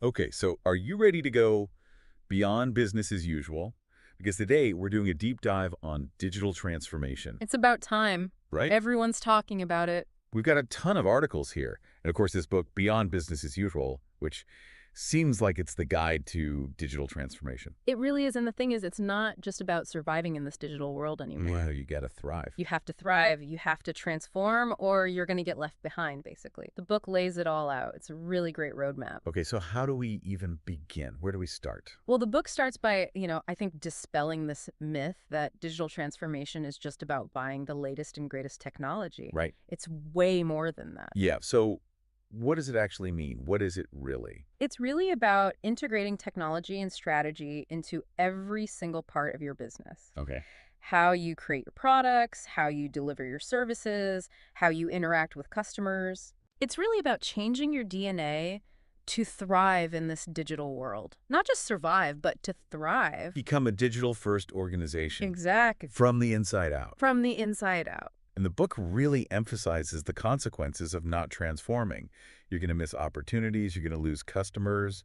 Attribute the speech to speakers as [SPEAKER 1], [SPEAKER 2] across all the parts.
[SPEAKER 1] Okay, so are you ready to go beyond business as usual? Because today we're doing a deep dive on digital transformation,
[SPEAKER 2] It's about time.
[SPEAKER 1] right?
[SPEAKER 2] Everyone's talking about it.
[SPEAKER 1] We've got a ton of articles here. And of course, this book, Beyond Business as Usual, which seems like it's the guide to digital transformation.
[SPEAKER 2] It really is. And the thing is, it's not just about surviving in this digital world
[SPEAKER 1] Yeah,
[SPEAKER 2] anymore.
[SPEAKER 1] you got to thrive.
[SPEAKER 2] You have to thrive, you have to transform, or you're going to get left behind, basically. The book lays it all out. It's a really great roadmap.
[SPEAKER 1] Okay, so how do we even begin? Where do we start?
[SPEAKER 2] Well, the book starts by, I think dispelling this myth that digital transformation is just about buying the latest and greatest technology.
[SPEAKER 1] Right.
[SPEAKER 2] It's way more than that.
[SPEAKER 1] Yeah, so what does it actually mean? What is it really?
[SPEAKER 2] It's really about integrating technology and strategy into every single part of your business.
[SPEAKER 1] Okay.
[SPEAKER 2] How you create your products, how you deliver your services, how you interact with customers. It's really about changing your DNA to thrive in this digital world. Not just survive, but to thrive.
[SPEAKER 1] Become a digital-first organization
[SPEAKER 2] Exactly.
[SPEAKER 1] from the inside out.
[SPEAKER 2] From the inside out.
[SPEAKER 1] And the book really emphasizes the consequences of not transforming. You're going to miss opportunities. You're going to lose customers.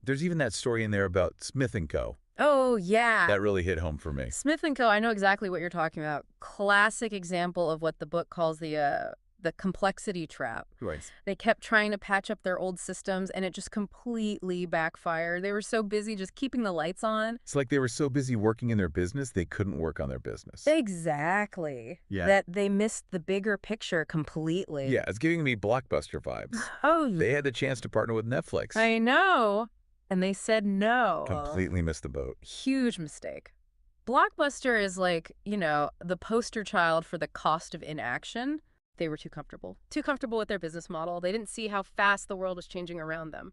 [SPEAKER 1] There's even that story in there about Smith& Co.
[SPEAKER 2] Oh, yeah.
[SPEAKER 1] That really hit home for me.
[SPEAKER 2] Smith& Co., I know exactly what you're talking about. Classic example of what the book calls the complexity trap.
[SPEAKER 1] Right.
[SPEAKER 2] They kept trying to patch up their old systems, and it just completely backfired. They were so busy just keeping the lights on.
[SPEAKER 1] It's like they were so busy working in their business, they couldn't work on their business.
[SPEAKER 2] Exactly.
[SPEAKER 1] Yeah.
[SPEAKER 2] That they missed the bigger picture completely.
[SPEAKER 1] Yeah, it's giving me Blockbuster vibes.
[SPEAKER 2] Oh,
[SPEAKER 1] They had the chance to partner with Netflix.
[SPEAKER 2] I know. And they said no.
[SPEAKER 1] Completely missed the boat.
[SPEAKER 2] Huge mistake. Blockbuster is like, the poster child for the cost of inaction. They were too comfortable. Too comfortable with their business model. They didn't see how fast the world was changing around them.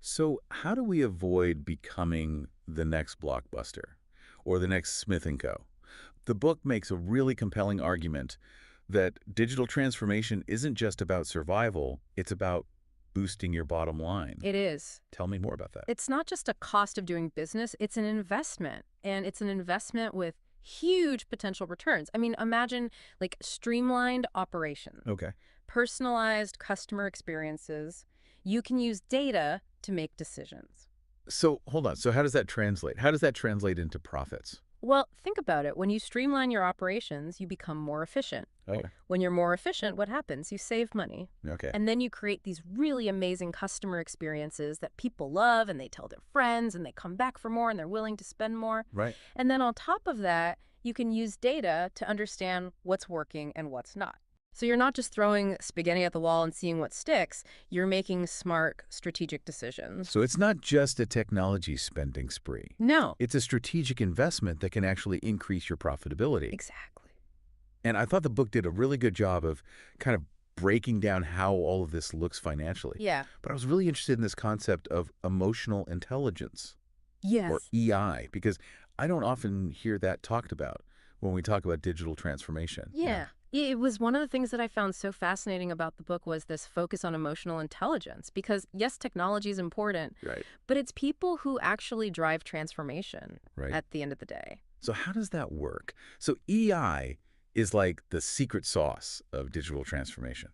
[SPEAKER 1] So how do we avoid becoming the next Blockbuster or the next Smith& Co.? The book makes a really compelling argument that digital transformation isn't just about survival, it's about boosting your bottom line.
[SPEAKER 2] It is.
[SPEAKER 1] Tell me more about that.
[SPEAKER 2] It's not just a cost of doing business, it's an investment. And it's an investment with huge potential returns. I mean, imagine like streamlined operations,
[SPEAKER 1] Okay.
[SPEAKER 2] personalized customer experiences. You can use data to make decisions.
[SPEAKER 1] So hold on. So how does that translate? How does that translate into profits?
[SPEAKER 2] Well, think about it. When you streamline your operations, you become more efficient.
[SPEAKER 1] Oh,
[SPEAKER 2] When you're more efficient, what happens? You save money.
[SPEAKER 1] okay.
[SPEAKER 2] And then you create these really amazing customer experiences that people love and they tell their friends and they come back for more and they're willing to spend more.
[SPEAKER 1] Right.
[SPEAKER 2] And then on top of that, you can use data to understand what's working and what's not. So you're not just throwing spaghetti at the wall and seeing what sticks, you're making smart, strategic decisions.
[SPEAKER 1] So it's not just a technology spending spree.
[SPEAKER 2] No.
[SPEAKER 1] It's a strategic investment that can actually increase your profitability.
[SPEAKER 2] Exactly.
[SPEAKER 1] And I thought the book did a really good job of kind of breaking down how all of this looks financially.
[SPEAKER 2] Yeah.
[SPEAKER 1] But I was really interested in this concept of emotional intelligence,
[SPEAKER 2] Yes.
[SPEAKER 1] or EI, because I don't often hear that talked about when we talk about digital transformation.
[SPEAKER 2] Yeah. It was one of the things that I found so fascinating about the book was this focus on emotional intelligence because yes, technology is important,
[SPEAKER 1] Right.
[SPEAKER 2] but it's people who actually drive transformation
[SPEAKER 1] Right.
[SPEAKER 2] at the end of the day.
[SPEAKER 1] So how does that work? So EI is like the secret sauce of digital transformation.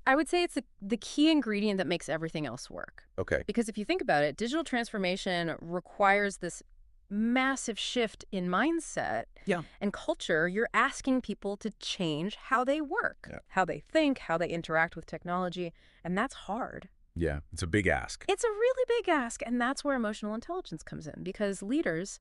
[SPEAKER 2] I would say it's the key ingredient that makes everything else work.
[SPEAKER 1] Okay.
[SPEAKER 2] Because if you think about it, digital transformation requires this massive shift in mindset
[SPEAKER 1] Yeah.
[SPEAKER 2] and culture. You're asking people to change how they work,
[SPEAKER 1] Yeah.
[SPEAKER 2] how they think, how they interact with technology, and that's hard.
[SPEAKER 1] Yeah. It's a big ask.
[SPEAKER 2] It's a really big ask, and that's where emotional intelligence comes in because leaders,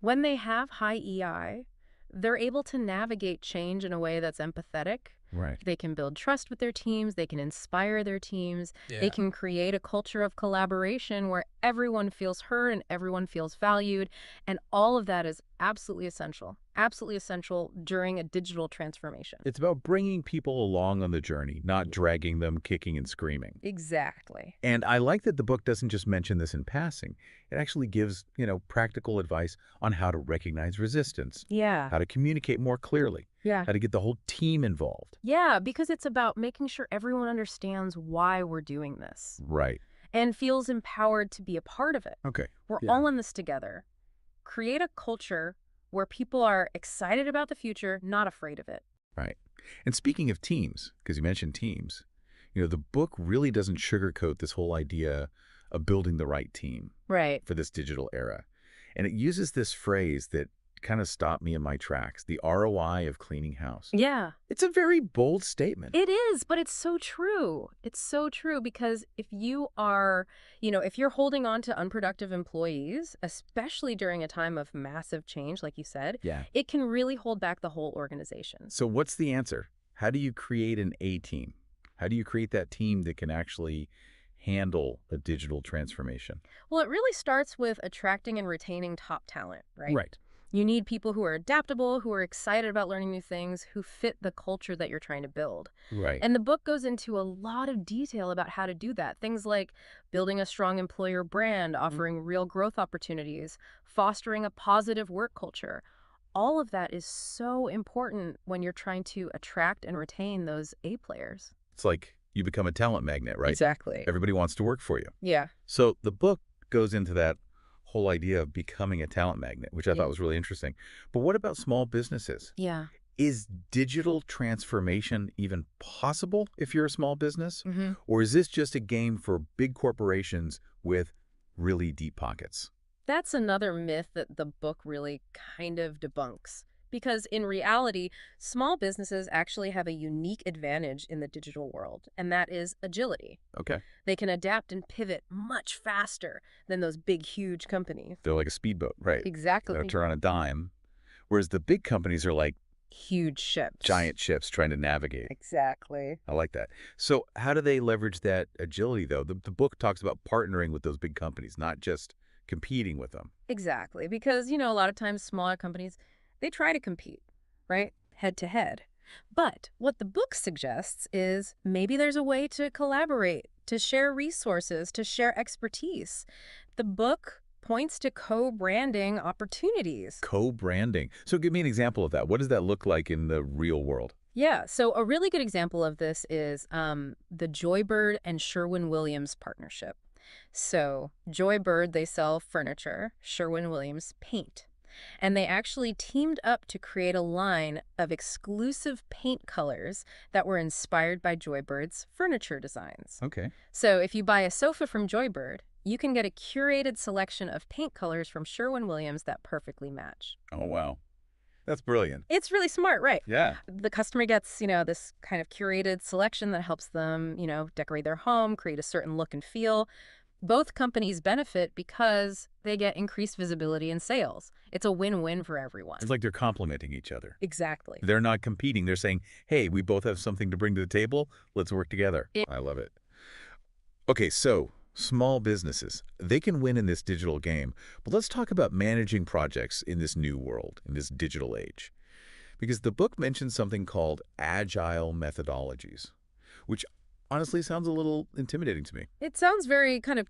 [SPEAKER 2] when they have high EI, they're able to navigate change in a way that's empathetic.
[SPEAKER 1] Right.
[SPEAKER 2] They can build trust with their teams. They can inspire their teams. They can create a culture of collaboration where everyone feels heard and everyone feels valued. And all of that is absolutely essential during a digital transformation.
[SPEAKER 1] It's about bringing people along on the journey, not dragging them kicking and screaming.
[SPEAKER 2] Exactly.
[SPEAKER 1] And I like that the book doesn't just mention this in passing. It actually gives, practical advice on how to recognize resistance,
[SPEAKER 2] Yeah.
[SPEAKER 1] how to communicate more clearly,
[SPEAKER 2] Yeah.
[SPEAKER 1] how to get the whole team involved.
[SPEAKER 2] Yeah, because it's about making sure everyone understands why we're doing this
[SPEAKER 1] Right.
[SPEAKER 2] and feels empowered to be a part of it.
[SPEAKER 1] Okay.
[SPEAKER 2] We're
[SPEAKER 1] Yeah.
[SPEAKER 2] all in this together. Create a culture where people are excited about the future, not afraid of it.
[SPEAKER 1] Right. And speaking of teams, because you mentioned teams, The book really doesn't sugarcoat this whole idea of building the right team
[SPEAKER 2] Right.
[SPEAKER 1] for this digital era. And it uses this phrase that kind of stopped me in my tracks, the ROI of cleaning house.
[SPEAKER 2] Yeah.
[SPEAKER 1] It's a very bold statement.
[SPEAKER 2] It is, but it's so true. It's so true because if you are, if you're holding on to unproductive employees, especially during a time of massive change, like you said,
[SPEAKER 1] Yeah.
[SPEAKER 2] it can really hold back the whole organization.
[SPEAKER 1] So what's the answer? How do you create an A team? How do you create that team that can actually handle a digital transformation?
[SPEAKER 2] Well, it really starts with attracting and retaining top talent, right?
[SPEAKER 1] Right.
[SPEAKER 2] You need people who are adaptable, who are excited about learning new things, who fit the culture that you're trying to build.
[SPEAKER 1] Right.
[SPEAKER 2] And the book goes into a lot of detail about how to do that. Things like building a strong employer brand, offering real growth opportunities, fostering a positive work culture. All of that is so important when you're trying to attract and retain those A players.
[SPEAKER 1] It's like you become a talent magnet, right?
[SPEAKER 2] Exactly.
[SPEAKER 1] Everybody wants to work for you.
[SPEAKER 2] Yeah.
[SPEAKER 1] So the book goes into that whole idea of becoming a talent magnet, which I thought was really interesting. But what about small businesses?
[SPEAKER 2] Yeah.
[SPEAKER 1] Is digital transformation even possible if you're a small business?
[SPEAKER 2] Mm-hmm.
[SPEAKER 1] Or is this just a game for big corporations with really deep pockets?
[SPEAKER 2] That's another myth that the book really kind of debunks. Because in reality, small businesses actually have a unique advantage in the digital world, and that is agility.
[SPEAKER 1] Okay.
[SPEAKER 2] They can adapt and pivot much faster than those big, huge companies.
[SPEAKER 1] They're like a speedboat, right?
[SPEAKER 2] Exactly.
[SPEAKER 1] They'll turn on a dime. Whereas the big companies are like
[SPEAKER 2] Huge ships.
[SPEAKER 1] giant ships trying to navigate.
[SPEAKER 2] Exactly.
[SPEAKER 1] I like that. So how do they leverage that agility, though? The book talks about partnering with those big companies, not just competing with them.
[SPEAKER 2] Exactly. Because, a lot of times smaller companies, they try to compete, right? Head to head. But what the book suggests is maybe there's a way to collaborate, to share resources, to share expertise. The book points to co-branding opportunities.
[SPEAKER 1] Co-branding. So give me an example of that. What does that look like in the real world?
[SPEAKER 2] Yeah, so a really good example of this is the Joybird and Sherwin-Williams partnership. So Joybird, they sell furniture, Sherwin-Williams paint. And they actually teamed up to create a line of exclusive paint colors that were inspired by Joybird's furniture designs.
[SPEAKER 1] Okay.
[SPEAKER 2] So if you buy a sofa from Joybird, you can get a curated selection of paint colors from Sherwin-Williams that perfectly match.
[SPEAKER 1] Oh, wow. That's brilliant.
[SPEAKER 2] It's really smart, right?
[SPEAKER 1] Yeah.
[SPEAKER 2] The customer gets, this kind of curated selection that helps them, decorate their home, create a certain look and feel. Both companies benefit because they get increased visibility and sales. It's a win-win for everyone.
[SPEAKER 1] It's like they're complementing each other.
[SPEAKER 2] Exactly.
[SPEAKER 1] They're not competing. They're saying, hey, we both have something to bring to the table. Let's work together. I love it. Okay, so small businesses, they can win in this digital game. But let's talk about managing projects in this new world, in this digital age. Because the book mentions something called agile methodologies, which honestly sounds a little intimidating to me.
[SPEAKER 2] It sounds very kind of,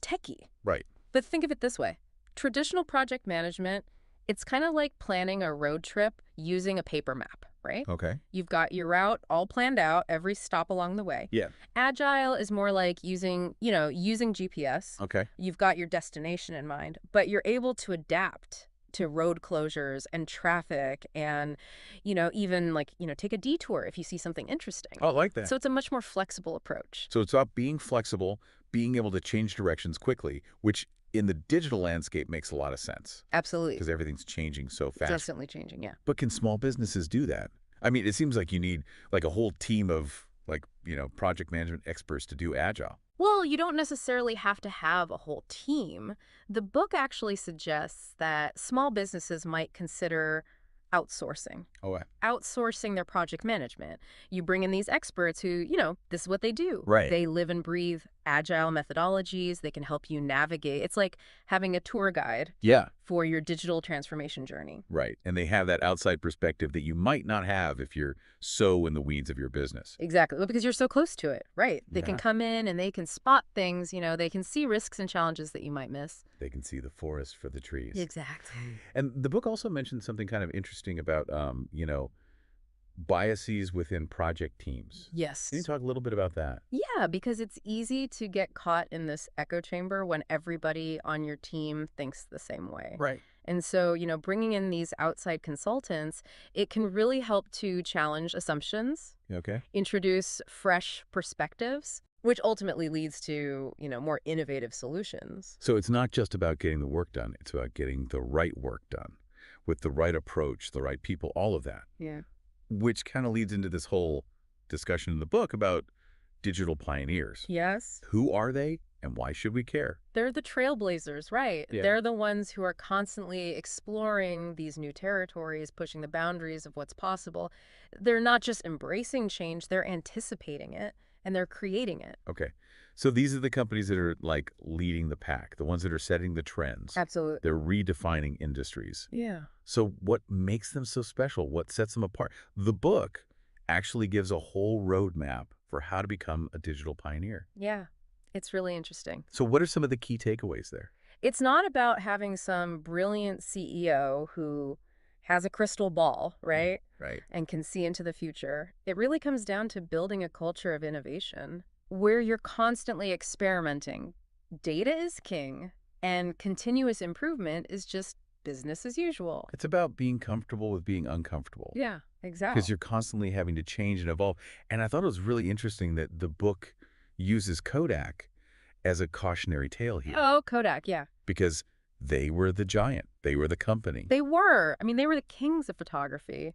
[SPEAKER 2] techie.
[SPEAKER 1] Right.
[SPEAKER 2] But think of it this way. Traditional project management, it's kind of like planning a road trip using a paper map, right?
[SPEAKER 1] Okay.
[SPEAKER 2] You've got your route all planned out, every stop along the way.
[SPEAKER 1] Yeah.
[SPEAKER 2] Agile is more like using GPS.
[SPEAKER 1] Okay.
[SPEAKER 2] You've got your destination in mind, but you're able to adapt to road closures and traffic and, even take a detour if you see something interesting.
[SPEAKER 1] Oh, I like that.
[SPEAKER 2] So it's a much more flexible approach.
[SPEAKER 1] So it's about being flexible, being able to change directions quickly, which in the digital landscape makes a lot of sense
[SPEAKER 2] Absolutely.
[SPEAKER 1] because everything's changing so fast.
[SPEAKER 2] Constantly changing, yeah.
[SPEAKER 1] But can small businesses do that? I mean, it seems like you need like a whole team of project management experts to do agile.
[SPEAKER 2] Well, you don't necessarily have to have a whole team. The book actually suggests that small businesses might consider outsourcing.
[SPEAKER 1] Oh,
[SPEAKER 2] Outsourcing their project management. You bring in these experts who, this is what they do.
[SPEAKER 1] Right.
[SPEAKER 2] They live and breathe agile methodologies. They can help you navigate. It's like having a tour guide
[SPEAKER 1] yeah.
[SPEAKER 2] for your digital transformation journey.
[SPEAKER 1] Right. And they have that outside perspective that you might not have if you're so in the weeds of your business.
[SPEAKER 2] Exactly. Well, because you're so close to it, right? They can
[SPEAKER 1] Yeah.
[SPEAKER 2] come in and they can spot things, they can see risks and challenges that you might miss.
[SPEAKER 1] They can see the forest for the trees.
[SPEAKER 2] Exactly.
[SPEAKER 1] And the book also mentioned something kind of interesting about, biases within project teams.
[SPEAKER 2] Yes.
[SPEAKER 1] Can you talk a little bit about that?
[SPEAKER 2] Yeah, because it's easy to get caught in this echo chamber when everybody on your team thinks the same way.
[SPEAKER 1] Right.
[SPEAKER 2] And so, bringing in these outside consultants, it can really help to challenge assumptions,
[SPEAKER 1] Okay.
[SPEAKER 2] introduce fresh perspectives, which ultimately leads to, more innovative solutions.
[SPEAKER 1] So it's not just about getting the work done. It's about getting the right work done with the right approach, the right people, all of that,
[SPEAKER 2] Yeah.
[SPEAKER 1] which kind of leads into this whole discussion in the book about digital pioneers.
[SPEAKER 2] Yes.
[SPEAKER 1] Who are they and why should we care?
[SPEAKER 2] They're the trailblazers, right?
[SPEAKER 1] Yeah.
[SPEAKER 2] They're the ones who are constantly exploring these new territories, pushing the boundaries of what's possible. They're not just embracing change, they're anticipating it and they're creating it.
[SPEAKER 1] Okay. So these are the companies that are like leading the pack, the ones that are setting the trends.
[SPEAKER 2] Absolutely.
[SPEAKER 1] They're redefining industries.
[SPEAKER 2] Yeah.
[SPEAKER 1] So what makes them so special? What sets them apart? The book actually gives a whole roadmap for how to become a digital pioneer.
[SPEAKER 2] Yeah. It's really interesting.
[SPEAKER 1] So what are some of the key takeaways there?
[SPEAKER 2] It's not about having some brilliant CEO who has a crystal ball, right?
[SPEAKER 1] Right.
[SPEAKER 2] And can see into the future. It really comes down to building a culture of innovation where you're constantly experimenting. Data is king, and continuous improvement is just business as usual.
[SPEAKER 1] It's about being comfortable with being uncomfortable.
[SPEAKER 2] Yeah, exactly.
[SPEAKER 1] Because you're constantly having to change and evolve. And I thought it was really interesting that the book uses Kodak as a cautionary tale here.
[SPEAKER 2] Oh, Kodak, yeah.
[SPEAKER 1] Because they were the giant. They were the company.
[SPEAKER 2] They were. I mean, they were the kings of photography,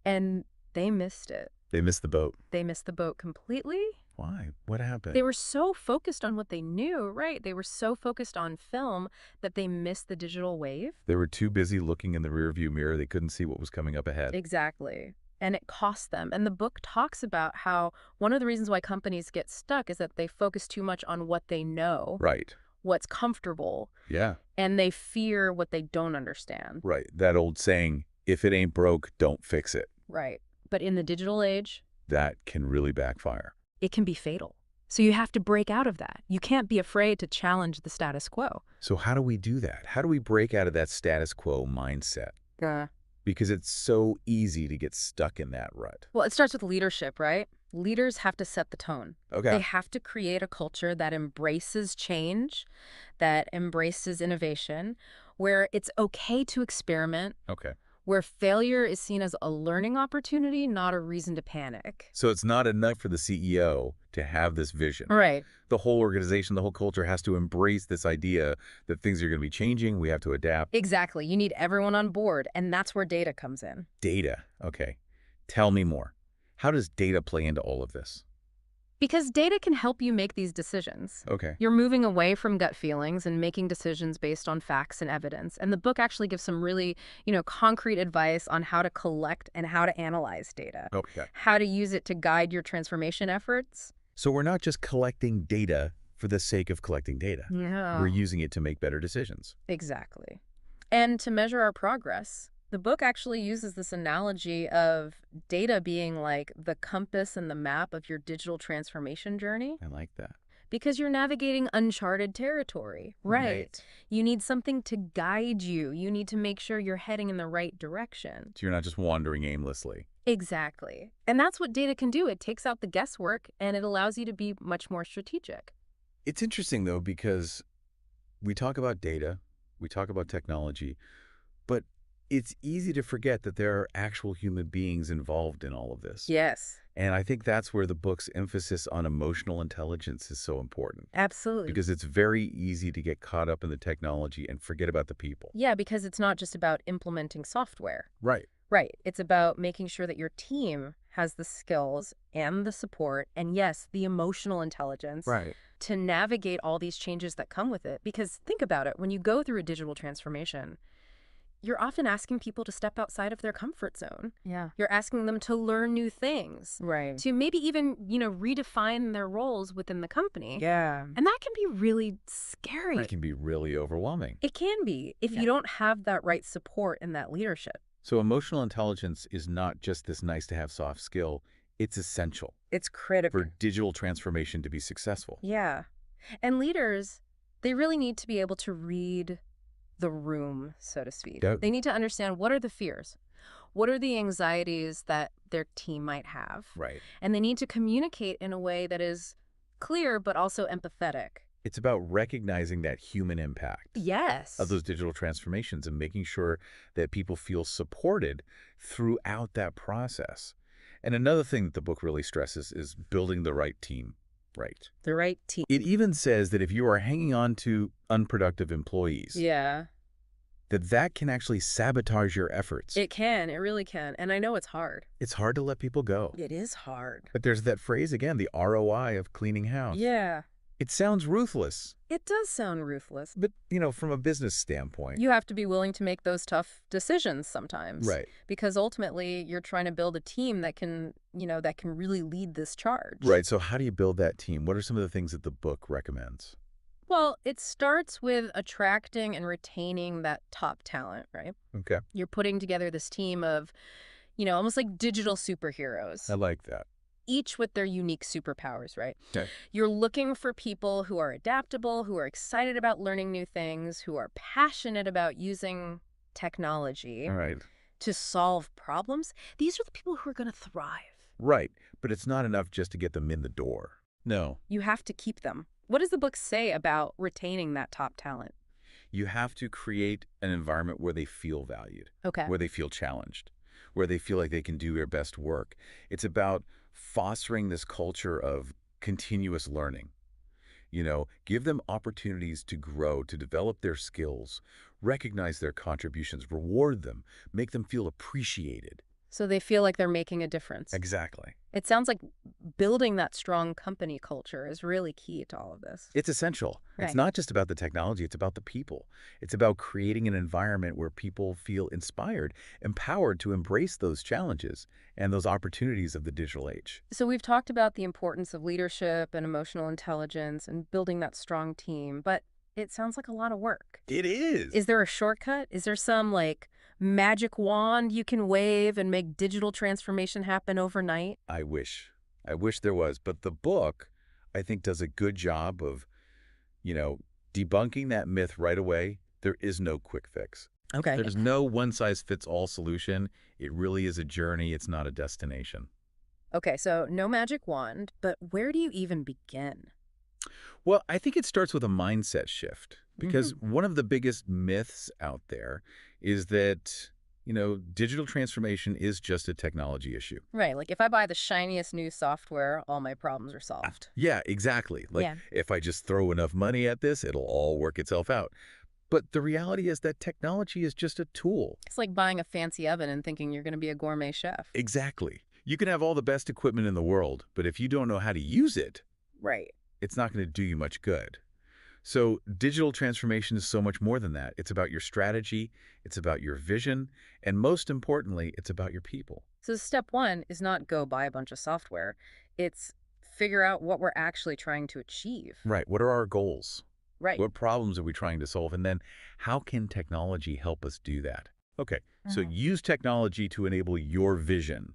[SPEAKER 2] and they missed it.
[SPEAKER 1] They missed the boat.
[SPEAKER 2] They missed the boat completely.
[SPEAKER 1] Why? What happened?
[SPEAKER 2] They were so focused on what they knew, right? They were so focused on film that they missed the digital wave.
[SPEAKER 1] They were too busy looking in the rearview mirror. They couldn't see what was coming up ahead.
[SPEAKER 2] Exactly. And it cost them. And the book talks about how one of the reasons why companies get stuck is that they focus too much on what they know,
[SPEAKER 1] Right.
[SPEAKER 2] what's comfortable,
[SPEAKER 1] Yeah.
[SPEAKER 2] and they fear what they don't understand.
[SPEAKER 1] Right. That old saying, if it ain't broke, don't fix it.
[SPEAKER 2] Right. But in the digital age,
[SPEAKER 1] That can really backfire.
[SPEAKER 2] it can be fatal. So you have to break out of that. You can't be afraid to challenge the status quo.
[SPEAKER 1] So how do we do that? How do we break out of that status quo mindset? Because it's so easy to get stuck in that rut.
[SPEAKER 2] Well, it starts with leadership, right? Leaders have to set the tone.
[SPEAKER 1] Okay.
[SPEAKER 2] They have to create a culture that embraces change, that embraces innovation, where it's okay to experiment,
[SPEAKER 1] Okay.
[SPEAKER 2] where failure is seen as a learning opportunity, not a reason to panic.
[SPEAKER 1] So it's not enough for the CEO to have this vision.
[SPEAKER 2] Right.
[SPEAKER 1] The whole organization, the whole culture has to embrace this idea that things are going to be changing. We have to adapt.
[SPEAKER 2] Exactly. You need everyone on board, and that's where data comes in.
[SPEAKER 1] Data. Okay. Tell me more. How does data play into all of this?
[SPEAKER 2] Because data can help you make these decisions.
[SPEAKER 1] Okay.
[SPEAKER 2] You're moving away from gut feelings and making decisions based on facts and evidence. And the book actually gives some really, concrete advice on how to collect and how to analyze data,
[SPEAKER 1] Okay.
[SPEAKER 2] how to use it to guide your transformation efforts.
[SPEAKER 1] So we're not just collecting data for the sake of collecting data.
[SPEAKER 2] Yeah.
[SPEAKER 1] We're using it to make better decisions.
[SPEAKER 2] Exactly. And to measure our progress, the book actually uses this analogy of data being like the compass and the map of your digital transformation journey.
[SPEAKER 1] I like that.
[SPEAKER 2] Because you're navigating uncharted territory, right? You need something to guide you. You need to make sure you're heading in the right direction.
[SPEAKER 1] So you're not just wandering aimlessly.
[SPEAKER 2] Exactly. And that's what data can do. It takes out the guesswork and it allows you to be much more strategic.
[SPEAKER 1] It's interesting, though, because we talk about data, we talk about technology, but it's easy to forget that there are actual human beings involved in all of this.
[SPEAKER 2] Yes.
[SPEAKER 1] And I think that's where the book's emphasis on emotional intelligence is so important.
[SPEAKER 2] Absolutely.
[SPEAKER 1] Because it's very easy to get caught up in the technology and forget about the people.
[SPEAKER 2] Yeah, because it's not just about implementing software.
[SPEAKER 1] Right.
[SPEAKER 2] Right. It's about making sure that your team has the skills and the support and, yes, the emotional intelligence
[SPEAKER 1] Right.
[SPEAKER 2] to navigate all these changes that come with it. Because think about it, when you go through a digital transformation, you're often asking people to step outside of their comfort zone.
[SPEAKER 3] Yeah.
[SPEAKER 2] You're asking them to learn new things,
[SPEAKER 3] Right.
[SPEAKER 2] to maybe even, redefine their roles within the company.
[SPEAKER 3] Yeah.
[SPEAKER 2] And that can be really scary.
[SPEAKER 1] It can be really overwhelming.
[SPEAKER 2] It can be if you don't have that right support and that leadership.
[SPEAKER 1] So emotional intelligence is not just this nice-to-have soft skill. It's essential
[SPEAKER 3] It's critical.
[SPEAKER 1] for digital transformation to be successful.
[SPEAKER 2] Yeah. And leaders, they really need to be able to read the room, so to speak.
[SPEAKER 1] Yep.
[SPEAKER 2] They need to understand, what are the fears? What are the anxieties that their team might have?
[SPEAKER 1] Right.
[SPEAKER 2] And they need to communicate in a way that is clear but also empathetic.
[SPEAKER 1] It's about recognizing that human impact of
[SPEAKER 2] Yes.
[SPEAKER 1] those digital transformations and making sure that people feel supported throughout that process. And another thing that the book really stresses is building the right team. Right.
[SPEAKER 2] The right team.
[SPEAKER 1] It even says that if you are hanging on to unproductive employees,
[SPEAKER 2] Yeah.
[SPEAKER 1] that can actually sabotage your efforts.
[SPEAKER 2] It can. It really can. And I know it's hard.
[SPEAKER 1] It's hard to let people go.
[SPEAKER 2] It is hard.
[SPEAKER 1] But there's that phrase again, the ROI of cleaning house.
[SPEAKER 2] Yeah.
[SPEAKER 1] It sounds ruthless,
[SPEAKER 2] It does sound ruthless.
[SPEAKER 1] but, from a business standpoint.
[SPEAKER 2] You have to be willing to make those tough decisions sometimes.
[SPEAKER 1] Right.
[SPEAKER 2] Because ultimately you're trying to build a team that can, that can really lead this charge.
[SPEAKER 1] Right. So how do you build that team? What are some of the things that the book recommends?
[SPEAKER 2] Well, it starts with attracting and retaining that top talent, right?
[SPEAKER 1] Okay.
[SPEAKER 2] You're putting together this team of, almost like digital superheroes,
[SPEAKER 1] I like that.
[SPEAKER 2] each with their unique superpowers, right?
[SPEAKER 1] Okay.
[SPEAKER 2] You're looking for people who are adaptable, who are excited about learning new things, who are passionate about using technology
[SPEAKER 1] All right.
[SPEAKER 2] to solve problems. These are the people who are going to thrive.
[SPEAKER 1] Right. But it's not enough just to get them in the door. No.
[SPEAKER 2] You have to keep them. What does the book say about retaining that top talent?
[SPEAKER 1] You have to create an environment where they feel valued,
[SPEAKER 2] Okay.
[SPEAKER 1] where they feel challenged, where they feel like they can do their best work. It's about fostering this culture of continuous learning. Give them opportunities to grow, to develop their skills, recognize their contributions, reward them, make them feel appreciated.
[SPEAKER 2] So they feel like they're making a difference.
[SPEAKER 1] Exactly.
[SPEAKER 2] It sounds like building that strong company culture is really key to all of this.
[SPEAKER 1] It's essential.
[SPEAKER 2] Right.
[SPEAKER 1] It's not just about the technology, it's about the people. It's about creating an environment where people feel inspired, empowered to embrace those challenges and those opportunities of the digital age.
[SPEAKER 2] So we've talked about the importance of leadership and emotional intelligence and building that strong team, but it sounds like a lot of work.
[SPEAKER 1] It is.
[SPEAKER 2] Is there a shortcut? Is there some magic wand you can wave and make digital transformation happen overnight?
[SPEAKER 1] I wish there was. But the book, I think, does a good job of, debunking that myth right away. There is no quick fix.
[SPEAKER 2] Okay.
[SPEAKER 1] There's no one-size-fits-all solution. It really is a journey. It's not a destination.
[SPEAKER 2] Okay, so no magic wand, but where do you even begin?
[SPEAKER 1] Well, I think it starts with a mindset shift because one of the biggest myths out there is that, digital transformation is just a technology issue.
[SPEAKER 2] Right, like if I buy the shiniest new software, all my problems are solved.
[SPEAKER 1] Yeah, exactly. Like
[SPEAKER 2] Yeah.
[SPEAKER 1] if I just throw enough money at this, it'll all work itself out. But the reality is that technology is just a tool.
[SPEAKER 2] It's like buying a fancy oven and thinking you're going to be a gourmet chef.
[SPEAKER 1] Exactly. You can have all the best equipment in the world, but if you don't know how to use it,
[SPEAKER 2] Right.
[SPEAKER 1] it's not going to do you much good. So digital transformation is so much more than that. It's about your strategy, it's about your vision, and most importantly, it's about your people.
[SPEAKER 2] So step one is not go buy a bunch of software. It's figure out what we're actually trying to achieve.
[SPEAKER 1] Right. What are our goals?
[SPEAKER 2] Right.
[SPEAKER 1] What problems are we trying to solve? And then how can technology help us do that? Okay, so use technology to enable your vision,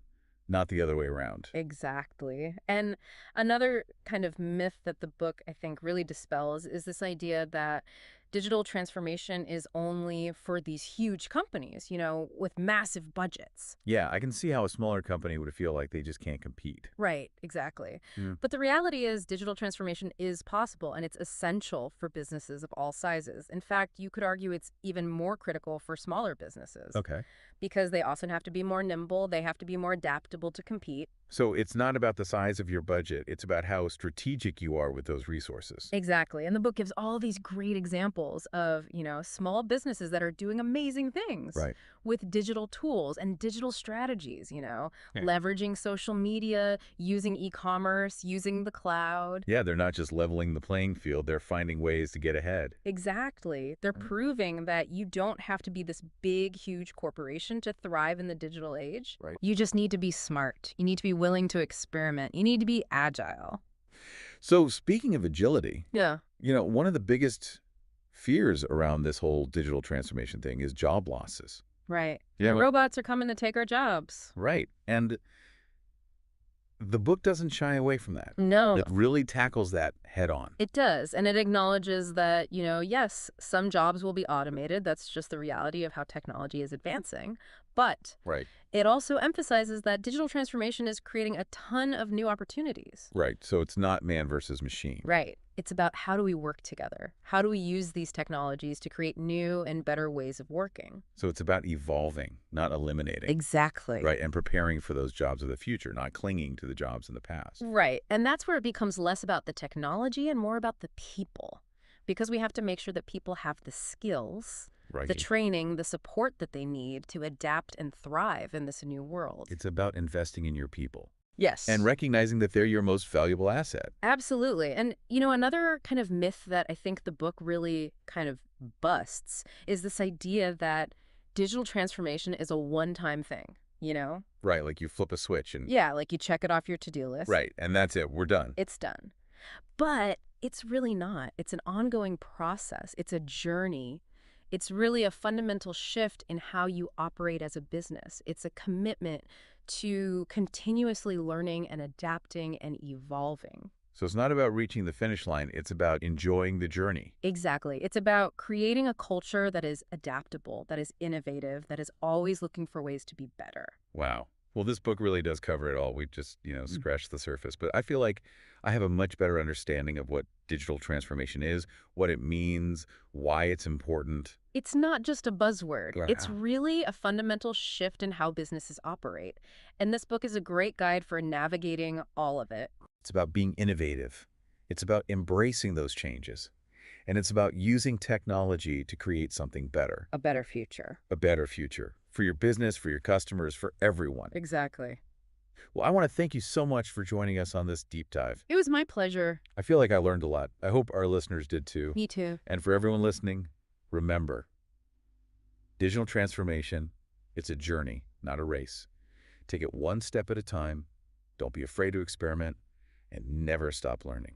[SPEAKER 1] not the other way around.
[SPEAKER 2] Exactly. And another kind of myth that the book, I think, really dispels is this idea that digital transformation is only for these huge companies, with massive budgets.
[SPEAKER 1] Yeah, I can see how a smaller company would feel like they just can't compete.
[SPEAKER 2] Right, exactly.
[SPEAKER 1] Yeah.
[SPEAKER 2] But the reality is digital transformation is possible and it's essential for businesses of all sizes. In fact, you could argue it's even more critical for smaller businesses
[SPEAKER 1] Okay.
[SPEAKER 2] because they often have to be more nimble, they have to be more adaptable to compete.
[SPEAKER 1] So it's not about the size of your budget. It's about how strategic you are with those resources.
[SPEAKER 2] Exactly. And the book gives all these great examples of, small businesses that are doing amazing things
[SPEAKER 1] Right.
[SPEAKER 2] with digital tools and digital strategies,
[SPEAKER 1] Yeah.
[SPEAKER 2] leveraging social media, using e-commerce, using the cloud.
[SPEAKER 1] Yeah, they're not just leveling the playing field. They're finding ways to get ahead.
[SPEAKER 2] Exactly. They're proving that you don't have to be this big, huge corporation to thrive in the digital age.
[SPEAKER 1] Right.
[SPEAKER 2] You just need to be smart. You need to be willing to experiment. You need to be agile.
[SPEAKER 1] So speaking of agility,
[SPEAKER 2] Yeah.
[SPEAKER 1] one of the biggest fears around this whole digital transformation thing is job losses.
[SPEAKER 2] Right.
[SPEAKER 1] Yeah.
[SPEAKER 2] Robots are coming to take our jobs.
[SPEAKER 1] Right. And the book doesn't shy away from that.
[SPEAKER 2] No.
[SPEAKER 1] It really tackles that head on.
[SPEAKER 2] It does. And it acknowledges that, yes, some jobs will be automated. That's just the reality of how technology is advancing. But
[SPEAKER 1] Right.
[SPEAKER 2] it also emphasizes that digital transformation is creating a ton of new opportunities.
[SPEAKER 1] Right. So it's not man versus machine.
[SPEAKER 2] Right. It's about how do we work together? How do we use these technologies to create new and better ways of working?
[SPEAKER 1] So it's about evolving, not eliminating.
[SPEAKER 2] Exactly.
[SPEAKER 1] Right. And preparing for those jobs of the future, not clinging to the jobs in the past.
[SPEAKER 2] Right. And that's where it becomes less about the technology and more about the people. Because we have to make sure that people have the skills, the
[SPEAKER 1] Right.
[SPEAKER 2] training, the support that they need to adapt and thrive in this new world.
[SPEAKER 1] It's about investing in your people
[SPEAKER 2] Yes.
[SPEAKER 1] and recognizing that they're your most valuable asset.
[SPEAKER 2] Absolutely. And, another kind of myth that I think the book really kind of busts is this idea that digital transformation is a one-time thing,
[SPEAKER 1] Right. Like you flip a switch and
[SPEAKER 2] Yeah, like you check it off your to-do list.
[SPEAKER 1] right. And that's it. We're done.
[SPEAKER 2] It's done. But it's really not. It's an ongoing process. It's a journey. It's really a fundamental shift in how you operate as a business. It's a commitment to continuously learning and adapting and evolving.
[SPEAKER 1] So it's not about reaching the finish line. It's about enjoying the journey.
[SPEAKER 2] Exactly. It's about creating a culture that is adaptable, that is innovative, that is always looking for ways to be better.
[SPEAKER 1] Wow. Well, this book really does cover it all. We just, scratched the surface. But I feel like I have a much better understanding of what digital transformation is, what it means, why it's important.
[SPEAKER 2] It's not just a buzzword. It's
[SPEAKER 1] Wow.
[SPEAKER 2] really a fundamental shift in how businesses operate. And this book is a great guide for navigating all of it.
[SPEAKER 1] It's about being innovative. It's about embracing those changes. And it's about using technology to create something better,
[SPEAKER 2] A better future.
[SPEAKER 1] a better future for your business, for your customers, for everyone.
[SPEAKER 2] Exactly.
[SPEAKER 1] Well, I want to thank you so much for joining us on this deep dive.
[SPEAKER 2] It was my pleasure.
[SPEAKER 1] I feel like I learned a lot. I hope our listeners did too.
[SPEAKER 2] Me too.
[SPEAKER 1] And for everyone listening, remember, digital transformation, it's a journey, not a race. Take it one step at a time. Don't be afraid to experiment and never stop learning.